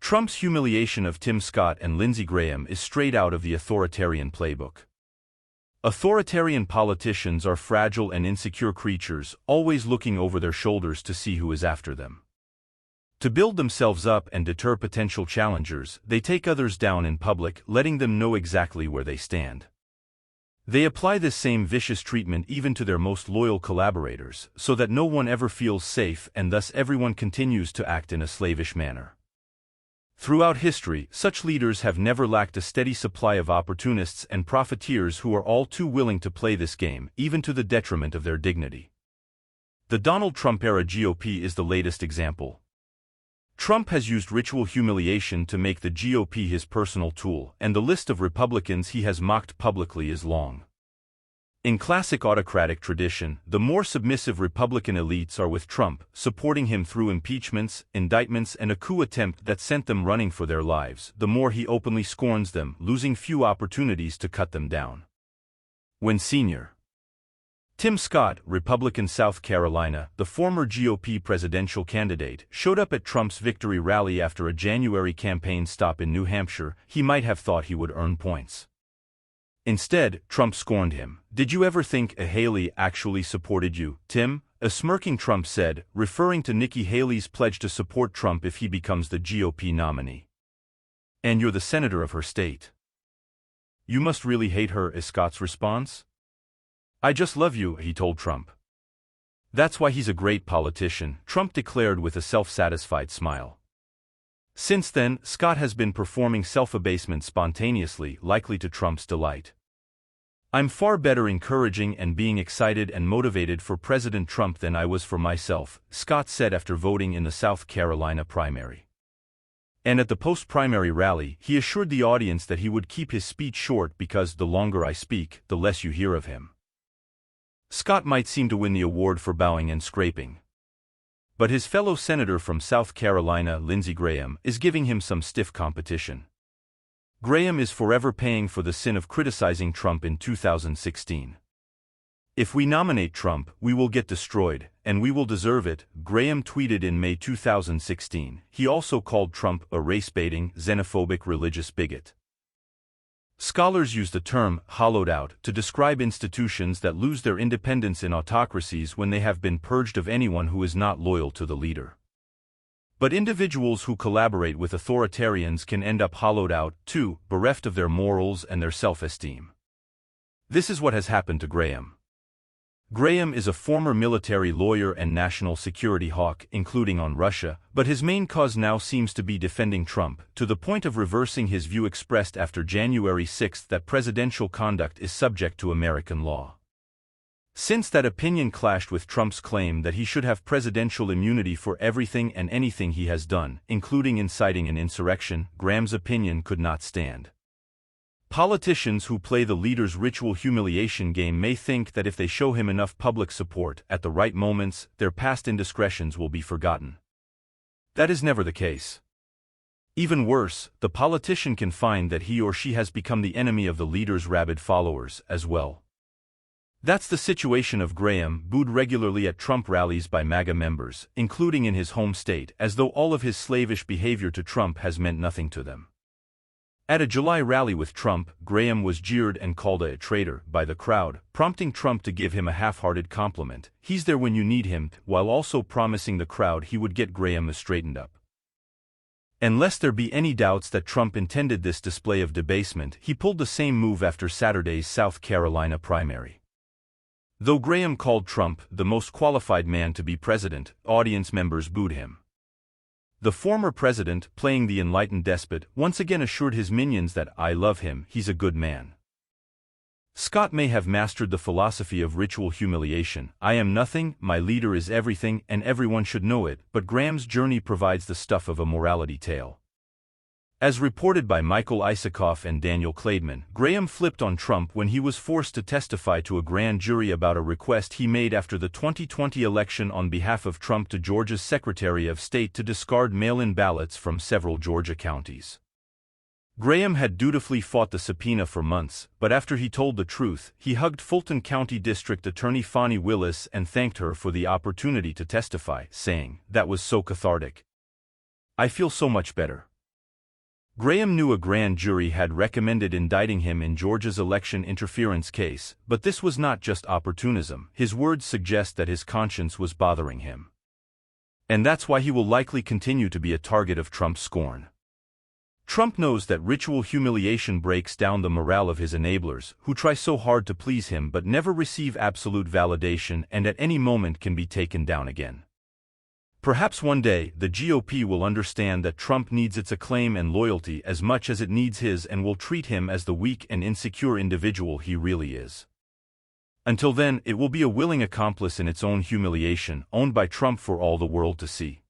Trump's humiliation of Tim Scott and Lindsey Graham is straight out of the authoritarian playbook. Authoritarian politicians are fragile and insecure creatures, always looking over their shoulders to see who is after them. To build themselves up and deter potential challengers, they take others down in public, letting them know exactly where they stand. They apply this same vicious treatment even to their most loyal collaborators, so that no one ever feels safe and thus everyone continues to act in a slavish manner. Throughout history, such leaders have never lacked a steady supply of opportunists and profiteers who are all too willing to play this game, even to the detriment of their dignity. The Donald Trump-era GOP is the latest example. Trump has used ritual humiliation to make the GOP his personal tool, and the list of Republicans he has mocked publicly is long. In classic autocratic tradition, the more submissive Republican elites are with Trump, supporting him through impeachments, indictments, and a coup attempt that sent them running for their lives, the more he openly scorns them, losing few opportunities to cut them down. When Sr. Tim Scott, Republican South Carolina, the former GOP presidential candidate, showed up at Trump's victory rally after a January campaign stop in New Hampshire, he might have thought he would earn points. Instead, Trump scorned him. "Did you ever think Haley actually supported you, Tim?" A smirking Trump said, referring to Nikki Haley's pledge to support Trump if he becomes the GOP nominee. "And you're the senator of her state. You must really hate her," is Scott's response. "I just love you," he told Trump. "That's why he's a great politician," Trump declared with a self-satisfied smile. Since then, Scott has been performing self-abasement spontaneously, likely to Trump's delight. "I'm far better encouraging and being excited and motivated for President Trump than I was for myself," Scott said after voting in the South Carolina primary. And at the post-primary rally, he assured the audience that he would keep his speech short because the longer I speak, the less you hear of him. Scott might seem to win the award for bowing and scraping. But his fellow senator from South Carolina, Lindsey Graham, is giving him some stiff competition. Graham is forever paying for the sin of criticizing Trump in 2016. "If we nominate Trump, we will get destroyed, and we will deserve it," Graham tweeted in May 2016. He also called Trump a race-baiting, xenophobic religious bigot. Scholars use the term hollowed out to describe institutions that lose their independence in autocracies when they have been purged of anyone who is not loyal to the leader. But individuals who collaborate with authoritarians can end up hollowed out, too, bereft of their morals and their self-esteem. This is what has happened to Graham. Graham is a former military lawyer and national security hawk, including on Russia, but his main cause now seems to be defending Trump, to the point of reversing his view expressed after January 6 that presidential conduct is subject to American law. Since that opinion clashed with Trump's claim that he should have presidential immunity for everything and anything he has done, including inciting an insurrection, Graham's opinion could not stand. Politicians who play the leader's ritual humiliation game may think that if they show him enough public support at the right moments, their past indiscretions will be forgotten. That is never the case. Even worse, the politician can find that he or she has become the enemy of the leader's rabid followers as well. That's the situation of Graham, booed regularly at Trump rallies by MAGA members, including in his home state, as though all of his slavish behavior to Trump has meant nothing to them. At a July rally with Trump, Graham was jeered and called a traitor by the crowd, prompting Trump to give him a half-hearted compliment. "He's there when you need him," while also promising the crowd he would get Graham straightened up. And lest there be any doubts that Trump intended this display of debasement, he pulled the same move after Saturday's South Carolina primary. Though Graham called Trump the most qualified man to be president, audience members booed him. The former president, playing the enlightened despot, once again assured his minions that "I love him, he's a good man." Scott may have mastered the philosophy of ritual humiliation. "I am nothing, my leader is everything, and everyone should know it," but Graham's journey provides the stuff of a morality tale. As reported by Michael Isikoff and Daniel Klaidman, Graham flipped on Trump when he was forced to testify to a grand jury about a request he made after the 2020 election on behalf of Trump to Georgia's Secretary of State to discard mail-in ballots from several Georgia counties. Graham had dutifully fought the subpoena for months, but after he told the truth, he hugged Fulton County District Attorney Fani Willis and thanked her for the opportunity to testify, saying, "That was so cathartic. I feel so much better." Graham knew a grand jury had recommended indicting him in Georgia's election interference case, but this was not just opportunism. His words suggest that his conscience was bothering him. And that's why he will likely continue to be a target of Trump's scorn. Trump knows that ritual humiliation breaks down the morale of his enablers, who try so hard to please him but never receive absolute validation and at any moment can be taken down again. Perhaps one day, the GOP will understand that Trump needs its acclaim and loyalty as much as it needs his and will treat him as the weak and insecure individual he really is. Until then, it will be a willing accomplice in its own humiliation, owned by Trump for all the world to see.